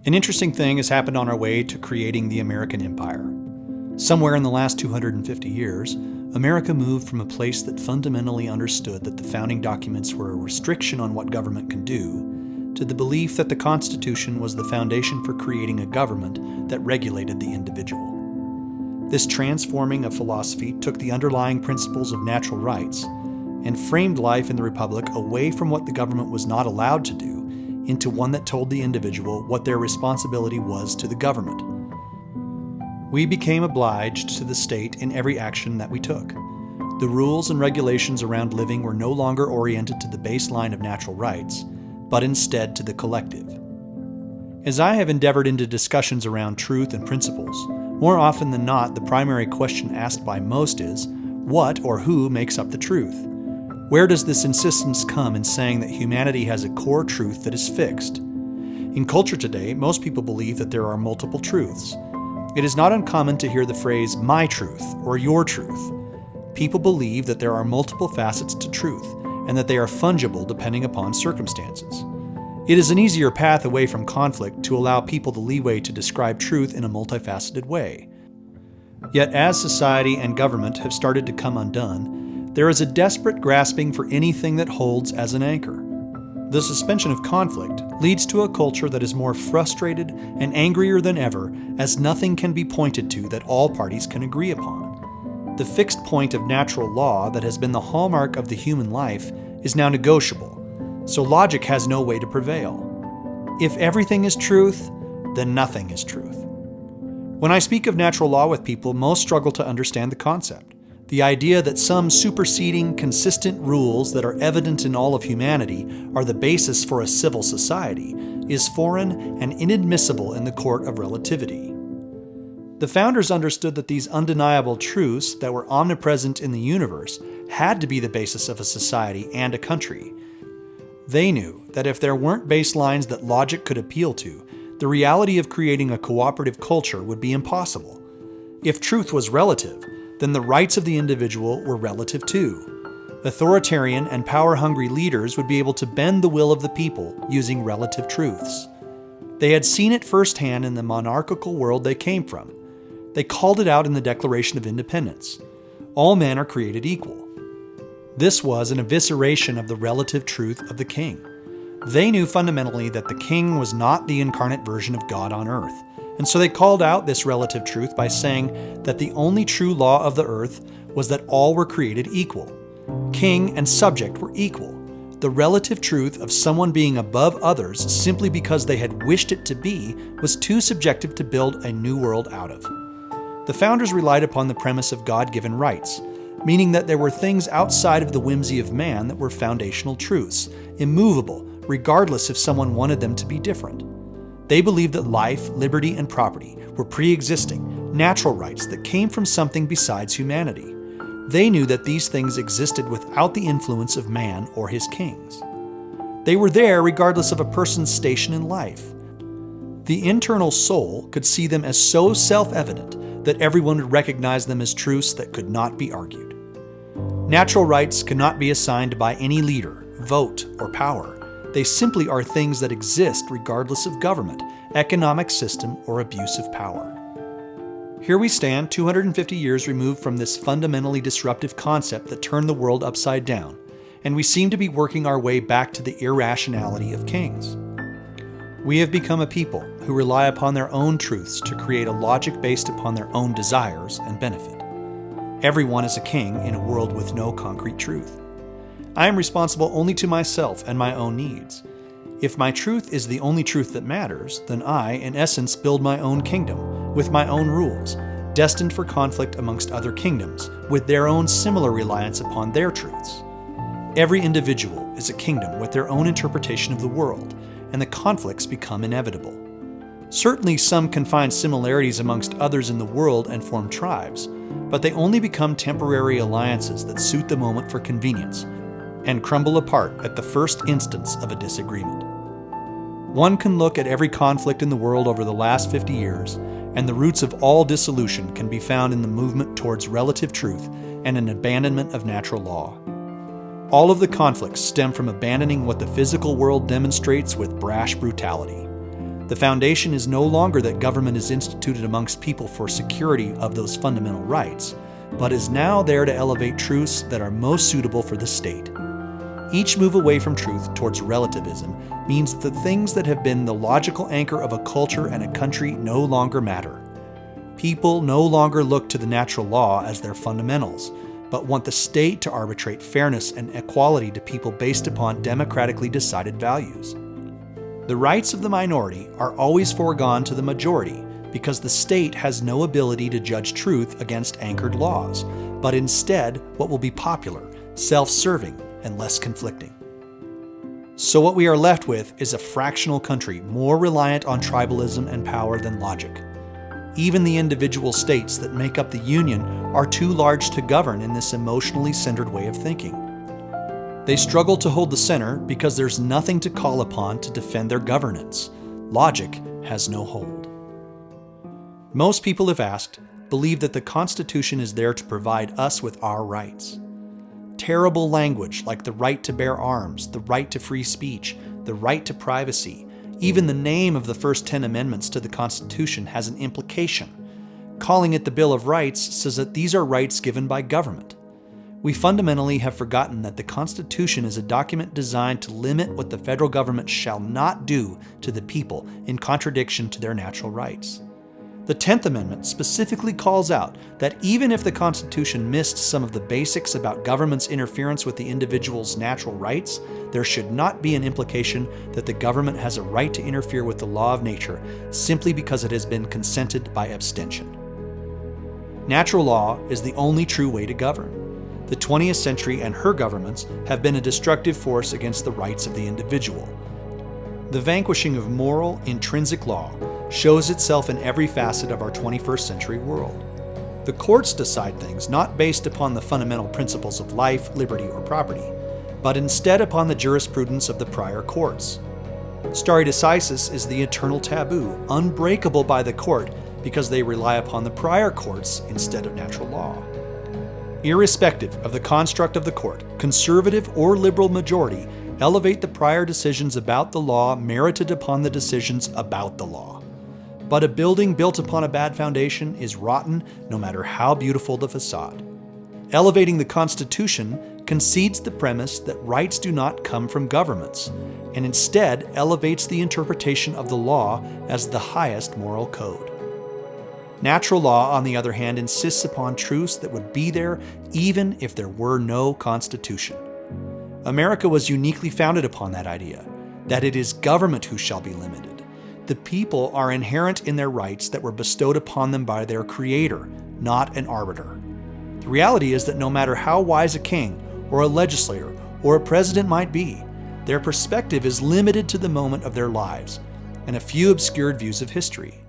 An interesting thing has happened on our way to creating the American Empire. Somewhere in the last 250 years, America moved from a place that fundamentally understood that the founding documents were a restriction on what government can do, to the belief that the Constitution was the foundation for creating a government that regulated the individual. This transforming of philosophy took the underlying principles of natural rights and framed life in the Republic away from what the government was not allowed to do into one that told the individual what their responsibility was to the government. We became obliged to the state in every action that we took. The rules and regulations around living were no longer oriented to the baseline of natural rights, but instead to the collective. As I have endeavored into discussions around truth and principles, more often than not, the primary question asked by most is, what or who makes up the truth? Where does this insistence come in saying that humanity has a core truth that is fixed? In culture today, most people believe that there are multiple truths. It is not uncommon to hear the phrase, my truth, or your truth. People believe that there are multiple facets to truth, and that they are fungible depending upon circumstances. It is an easier path away from conflict to allow people the leeway to describe truth in a multifaceted way. Yet as society and government have started to come undone, there is a desperate grasping for anything that holds as an anchor. The suspension of conflict leads to a culture that is more frustrated and angrier than ever, as nothing can be pointed to that all parties can agree upon. The fixed point of natural law that has been the hallmark of the human life is now negotiable, so logic has no way to prevail. If everything is truth, then nothing is truth. When I speak of natural law with people, most struggle to understand the concept. The idea that some superseding, consistent rules that are evident in all of humanity are the basis for a civil society is foreign and inadmissible in the court of relativity. The founders understood that these undeniable truths that were omnipresent in the universe had to be the basis of a society and a country. They knew that if there weren't baselines that logic could appeal to, the reality of creating a cooperative culture would be impossible. If truth was relative, then the rights of the individual were relative too. Authoritarian and power-hungry leaders would be able to bend the will of the people using relative truths. They had seen it firsthand in the monarchical world they came from. They called it out in the Declaration of Independence. All men are created equal. This was an evisceration of the relative truth of the king. They knew fundamentally that the king was not the incarnate version of God on earth. And so they called out this relative truth by saying that the only true law of the earth was that all were created equal. King and subject were equal. The relative truth of someone being above others simply because they had wished it to be was too subjective to build a new world out of. The founders relied upon the premise of God-given rights, meaning that there were things outside of the whimsy of man that were foundational truths, immovable, regardless if someone wanted them to be different. They believed that life, liberty, and property were pre-existing, natural rights that came from something besides humanity. They knew that these things existed without the influence of man or his kings. They were there regardless of a person's station in life. The internal soul could see them as so self-evident that everyone would recognize them as truths that could not be argued. Natural rights cannot be assigned by any leader, vote, or power. They simply are things that exist regardless of government, economic system, or abuse of power. Here we stand 250 years removed from this fundamentally disruptive concept that turned the world upside down, and we seem to be working our way back to the irrationality of kings. We have become a people who rely upon their own truths to create a logic based upon their own desires and benefit. Everyone is a king in a world with no concrete truth. I am responsible only to myself and my own needs. If my truth is the only truth that matters, then I, in essence, build my own kingdom, with my own rules, destined for conflict amongst other kingdoms, with their own similar reliance upon their truths. Every individual is a kingdom with their own interpretation of the world, and the conflicts become inevitable. Certainly some can find similarities amongst others in the world and form tribes, but they only become temporary alliances that suit the moment for convenience, and crumble apart at the first instance of a disagreement. One can look at every conflict in the world over the last 50 years, and the roots of all dissolution can be found in the movement towards relative truth and an abandonment of natural law. All of the conflicts stem from abandoning what the physical world demonstrates with brash brutality. The foundation is no longer that government is instituted amongst people for security of those fundamental rights, but is now there to elevate truths that are most suitable for the state. Each move away from truth towards relativism means that the things that have been the logical anchor of a culture and a country no longer matter. People no longer look to the natural law as their fundamentals, but want the state to arbitrate fairness and equality to people based upon democratically decided values. The rights of the minority are always foregone to the majority because the state has no ability to judge truth against anchored laws, but instead what will be popular, self-serving, and less conflicting. So what we are left with is a fractional country more reliant on tribalism and power than logic. Even the individual states that make up the Union are too large to govern in this emotionally centered way of thinking. They struggle to hold the center because there's nothing to call upon to defend their governance. Logic has no hold. Most people, if asked, believe that the Constitution is there to provide us with our rights. Terrible language like the right to bear arms, the right to free speech, the right to privacy, even the name of the first 10 amendments to the Constitution has an implication. Calling it the Bill of Rights says that these are rights given by government. We fundamentally have forgotten that the Constitution is a document designed to limit what the federal government shall not do to the people in contradiction to their natural rights. The 10th Amendment specifically calls out that even if the Constitution missed some of the basics about government's interference with the individual's natural rights, there should not be an implication that the government has a right to interfere with the law of nature simply because it has been consented by abstention. Natural law is the only true way to govern. The 20th century and her governments have been a destructive force against the rights of the individual. The vanquishing of moral, intrinsic law shows itself in every facet of our 21st century world. The courts decide things not based upon the fundamental principles of life, liberty, or property, but instead upon the jurisprudence of the prior courts. Stare decisis is the eternal taboo, unbreakable by the court because they rely upon the prior courts instead of natural law. Irrespective of the construct of the court, conservative or liberal majority elevate the prior decisions about the law merited upon the decisions about the law. But a building built upon a bad foundation is rotten no matter how beautiful the facade. Elevating the Constitution concedes the premise that rights do not come from governments, and instead elevates the interpretation of the law as the highest moral code. Natural law, on the other hand, insists upon truths that would be there even if there were no Constitution. America was uniquely founded upon that idea, that it is government who shall be limited. The people are inherent in their rights that were bestowed upon them by their Creator, not an arbiter. The reality is that no matter how wise a king, or a legislator, or a president might be, their perspective is limited to the moment of their lives and a few obscured views of history.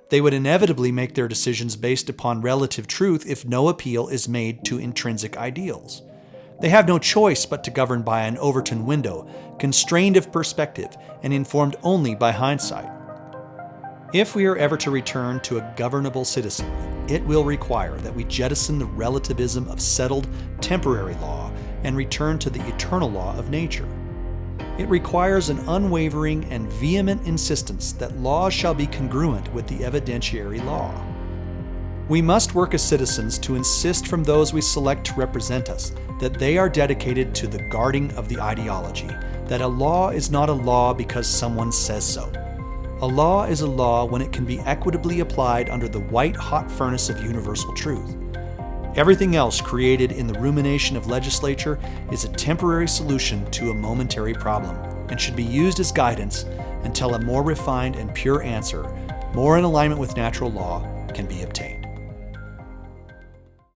They would inevitably make their decisions based upon relative truth if no appeal is made to intrinsic ideals. They have no choice but to govern by an Overton window, constrained of perspective and informed only by hindsight. If we are ever to return to a governable citizenry, it will require that we jettison the relativism of settled, temporary law and return to the eternal law of nature. It requires an unwavering and vehement insistence that laws shall be congruent with the evidentiary law. We must work as citizens to insist from those we select to represent us that they are dedicated to the guarding of the ideology, that a law is not a law because someone says so. A law is a law when it can be equitably applied under the white-hot furnace of universal truth. Everything else created in the rumination of legislature is a temporary solution to a momentary problem and should be used as guidance until a more refined and pure answer, more in alignment with natural law, can be obtained.